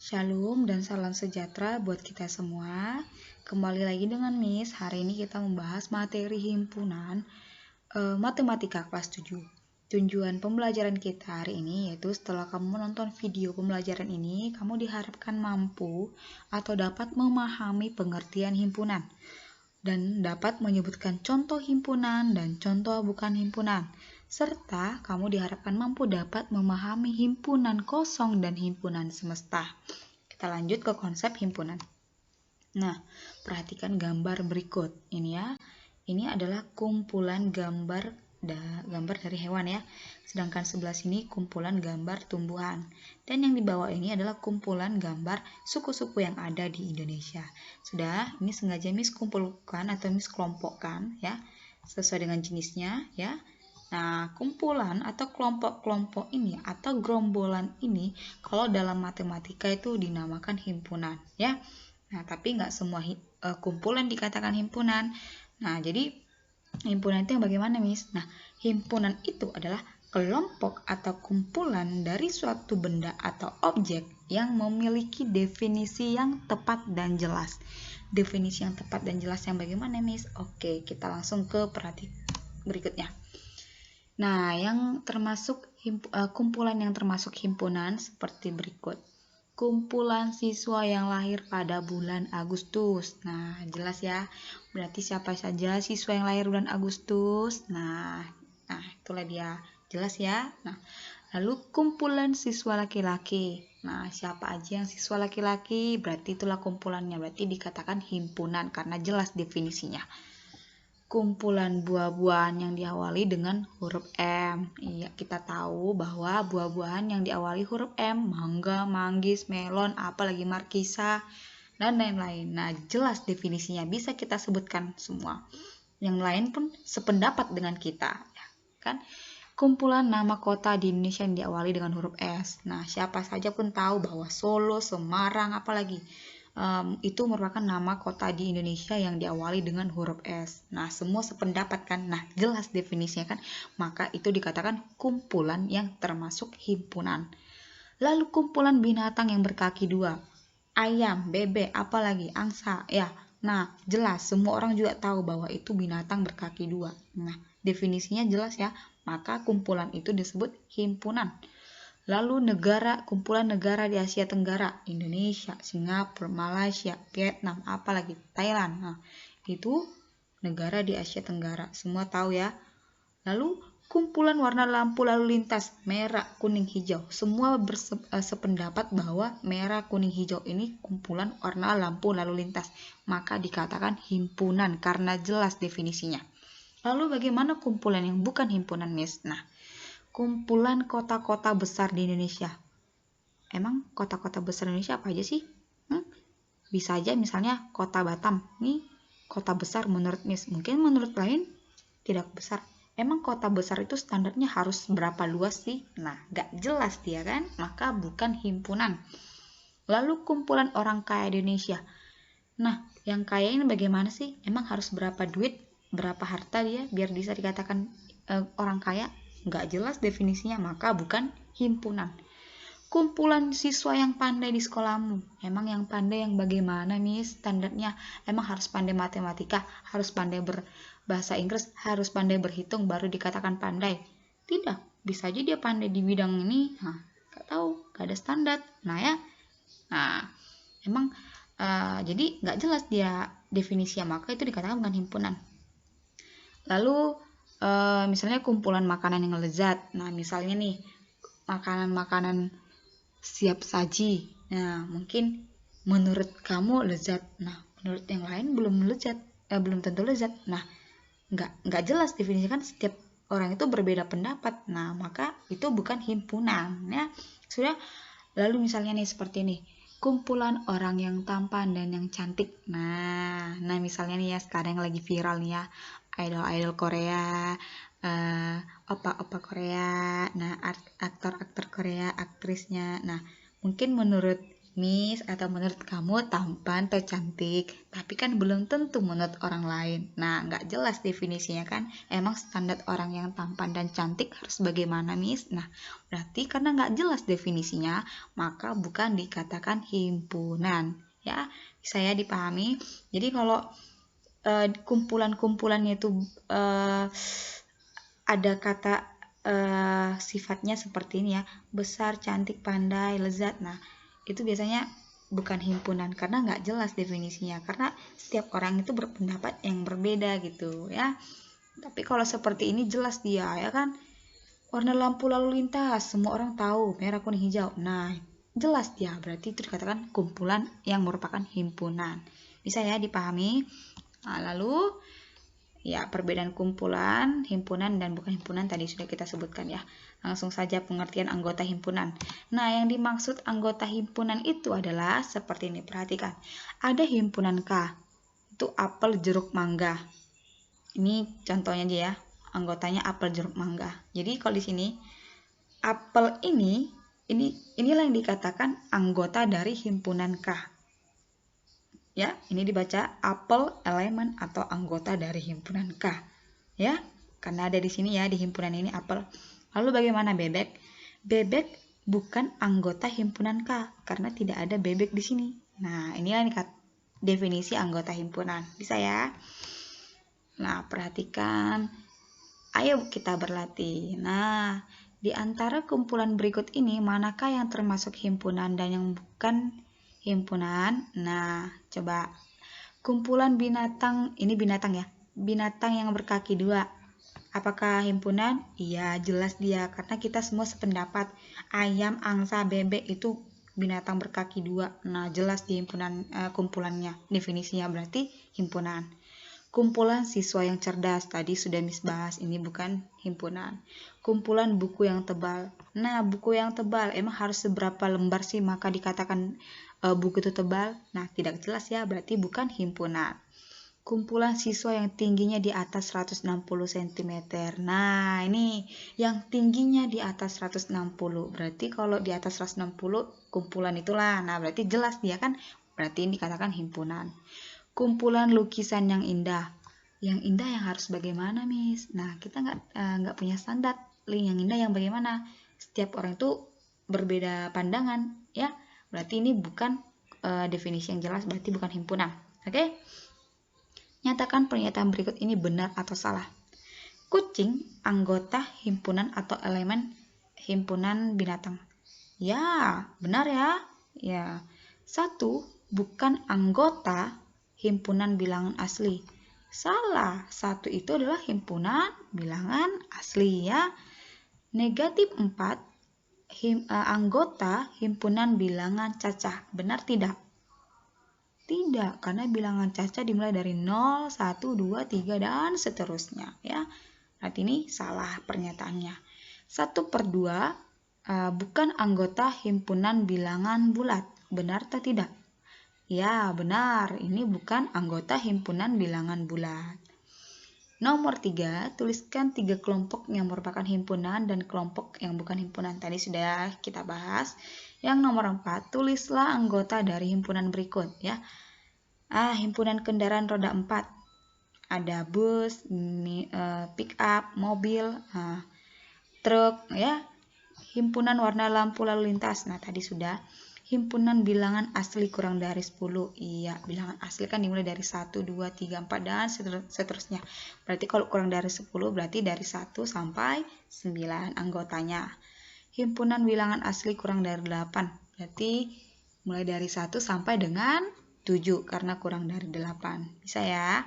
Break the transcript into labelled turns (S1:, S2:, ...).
S1: Shalom dan salam sejahtera buat kita semua. Kembali lagi dengan Miss. Hari ini kita membahas materi himpunan matematika kelas 7. Tujuan pembelajaran kita hari ini yaitu setelah kamu menonton video pembelajaran ini, kamu diharapkan mampu atau dapat memahami pengertian himpunan dan dapat menyebutkan contoh himpunan dan contoh bukan himpunan. Serta kamu diharapkan mampu dapat memahami himpunan kosong dan himpunan semesta. Kita lanjut ke konsep himpunan. Nah, perhatikan gambar berikut. Ini ya. Ini adalah kumpulan gambar dari hewan ya. Sedangkan sebelah sini kumpulan gambar tumbuhan. Dan yang di bawah ini adalah kumpulan gambar suku-suku yang ada di Indonesia. Sudah, ini sengaja Miss kumpulkan atau Miss kelompokkan ya, sesuai dengan jenisnya ya. Nah, kumpulan atau kelompok-kelompok ini atau gerombolan ini kalau dalam matematika itu dinamakan himpunan ya. Nah, tapi nggak semua kumpulan dikatakan himpunan. Nah, jadi himpunan itu yang bagaimana, Miss? Nah, himpunan itu adalah kelompok atau kumpulan dari suatu benda atau objek yang memiliki definisi yang tepat dan jelas. Definisi yang tepat dan jelas yang bagaimana, Miss? Oke, kita langsung ke berikutnya. Nah, yang termasuk kumpulan yang termasuk himpunan seperti berikut. Kumpulan siswa yang lahir pada bulan Agustus. Nah, jelas ya. Berarti siapa saja siswa yang lahir bulan Agustus? Nah, itulah dia. Jelas ya. Nah, lalu kumpulan siswa laki-laki. Nah, siapa aja yang siswa laki-laki? Berarti itulah kumpulannya. Berarti dikatakan himpunan karena jelas definisinya. Kumpulan buah-buahan yang diawali dengan huruf M. Iya, kita tahu bahwa buah-buahan yang diawali huruf M, mangga, manggis, melon, apalagi markisa, dan lain-lain. Nah, jelas definisinya, bisa kita sebutkan semua. Yang lain pun sependapat dengan kita, ya, kan? Kumpulan nama kota di Indonesia yang diawali dengan huruf S. Nah, siapa saja pun tahu bahwa Solo, Semarang, apalagi itu merupakan nama kota di Indonesia yang diawali dengan huruf S. Nah, semua sependapat kan? Nah, jelas definisinya kan? Maka itu dikatakan kumpulan yang termasuk himpunan. Lalu kumpulan binatang yang berkaki dua. Ayam, bebek, apalagi angsa, ya. Nah, jelas semua orang juga tahu bahwa itu binatang berkaki dua. Nah, definisinya jelas ya. Maka kumpulan itu disebut himpunan. Lalu kumpulan negara di Asia Tenggara, Indonesia, Singapura, Malaysia, Vietnam, apalagi Thailand. Nah, itu negara di Asia Tenggara, semua tahu ya. Lalu kumpulan warna lampu lalu lintas, merah, kuning, hijau. Semua sependapat bahwa merah, kuning, hijau ini kumpulan warna lampu lalu lintas. Maka dikatakan himpunan karena jelas definisinya. Lalu bagaimana kumpulan yang bukan himpunan, Miss? Nah, kumpulan kota-kota besar di Indonesia. Emang kota-kota besar Indonesia apa aja sih? Bisa aja misalnya kota Batam. Nih kota besar menurut Miss. Mungkin menurut lain tidak besar. Emang kota besar itu standarnya harus berapa luas sih? Nah, gak jelas dia kan? Maka bukan himpunan. Lalu kumpulan orang kaya di Indonesia. Nah, yang kaya ini bagaimana sih? Emang harus berapa duit? Berapa harta dia biar bisa dikatakan orang kaya? Nggak jelas definisinya, maka bukan himpunan. Kumpulan siswa yang pandai di sekolahmu. Emang yang pandai yang bagaimana, Miss? Standarnya emang harus pandai matematika, harus pandai berbahasa Inggris, harus pandai berhitung baru dikatakan pandai? Tidak, bisa aja dia pandai di bidang ini. Nah, nggak tahu, nggak ada standar. Nah ya, nah emang jadi nggak jelas dia definisinya, maka itu dikatakan bukan himpunan. Lalu misalnya kumpulan makanan yang lezat. Nah, misalnya nih makanan-makanan siap saji. Nah, mungkin menurut kamu lezat. Nah, menurut yang lain belum tentu lezat. Nah, nggak jelas definisinya kan, setiap orang itu berbeda pendapat. Nah, maka itu bukan himpunan ya. Sudah. Lalu misalnya nih seperti ini. Kumpulan orang yang tampan dan yang cantik. Nah misalnya nih ya, sekarang yang lagi viral nih ya, idol-idol Korea, opa-opa Korea, nah aktor-aktor Korea, aktrisnya. Nah, mungkin menurut Miss, atau menurut kamu tampan atau cantik, tapi kan belum tentu menurut orang lain. Nah, nggak jelas definisinya kan? Emang standar orang yang tampan dan cantik harus bagaimana, Miss? Nah, berarti karena nggak jelas definisinya, maka bukan dikatakan himpunan. Ya, bisa ya dipahami. Jadi kalau kumpulan-kumpulannya itu ada kata sifatnya seperti ini ya, besar, cantik, pandai, lezat. Nah, itu biasanya bukan himpunan karena nggak jelas definisinya, karena setiap orang itu berpendapat yang berbeda gitu ya. Tapi kalau seperti ini jelas dia ya kan, warna lampu lalu lintas semua orang tahu merah, kuning, hijau. Nah, jelas dia, berarti itu dikatakan kumpulan yang merupakan himpunan. Bisa ya dipahami. Nah, lalu ya, perbedaan kumpulan, himpunan, dan bukan himpunan tadi sudah kita sebutkan ya. Langsung saja pengertian anggota himpunan. Nah, yang dimaksud anggota himpunan itu adalah seperti ini, perhatikan. Ada himpunan K, itu apel, jeruk, mangga. Ini contohnya aja ya, anggotanya apel, jeruk, mangga. Jadi kalau di sini, apel inilah yang dikatakan anggota dari himpunan K. Ya, ini dibaca apel, elemen atau anggota dari himpunan K. Ya, karena ada di sini ya, di himpunan ini apel. Lalu bagaimana bebek? Bebek bukan anggota himpunan K karena tidak ada bebek di sini. Nah, inilah definisi anggota himpunan. Bisa ya? Nah, perhatikan. Ayo kita berlatih. Nah, di antara kumpulan berikut ini, manakah yang termasuk himpunan dan yang bukan himpunan? Nah, coba. Kumpulan binatang, ini binatang ya. Binatang yang berkaki dua. Apakah himpunan? Iya, jelas dia. Karena kita semua sependapat. Ayam, angsa, bebek itu binatang berkaki dua. Nah, jelas di himpunan kumpulannya. Definisinya berarti himpunan. Kumpulan siswa yang cerdas, tadi sudah Miss bahas, ini bukan himpunan. Kumpulan buku yang tebal. Nah, buku yang tebal, emang harus seberapa lembar sih maka dikatakan buku itu tebal? Nah, tidak jelas ya, berarti bukan himpunan. Kumpulan siswa yang tingginya di atas 160 cm. Nah, ini yang tingginya di atas 160. Berarti kalau di atas 160 kumpulan itulah. Nah, berarti jelas dia kan, berarti ini dikatakan himpunan. Kumpulan lukisan yang indah. Yang indah yang harus bagaimana, Miss? Nah, kita nggak punya standar. Yang indah yang bagaimana? Setiap orang itu berbeda pandangan, ya. Berarti ini bukan definisi yang jelas, berarti bukan himpunan. Oke? Nyatakan pernyataan berikut ini benar atau salah. Kucing anggota himpunan atau elemen himpunan binatang. Ya, benar ya. Ya. 1. Bukan anggota himpunan bilangan asli. Salah, 1 itu adalah himpunan bilangan asli ya. Negatif 4, anggota himpunan bilangan cacah. Benar tidak? Tidak, karena bilangan cacah dimulai dari 0, 1, 2, 3, dan seterusnya ya. Berarti ini salah pernyataannya. 1/2 bukan anggota himpunan bilangan bulat. Benar atau tidak? Ya, benar. Ini bukan anggota himpunan bilangan bulat. Nomor 3, tuliskan 3 kelompok yang merupakan himpunan dan kelompok yang bukan himpunan. Tadi sudah kita bahas. Yang nomor 4, tulislah anggota dari himpunan berikut ya. Himpunan kendaraan roda 4. Ada bus, pick up, mobil, truk ya. Himpunan warna lampu lalu lintas. Nah, tadi sudah. Himpunan bilangan asli kurang dari 10. Iya, bilangan asli kan dimulai dari 1, 2, 3, 4, dan seterusnya. Berarti kalau kurang dari 10 berarti dari 1 sampai 9 anggotanya. Himpunan bilangan asli kurang dari 8. Berarti mulai dari 1 sampai dengan 7 karena kurang dari 8. Bisa ya?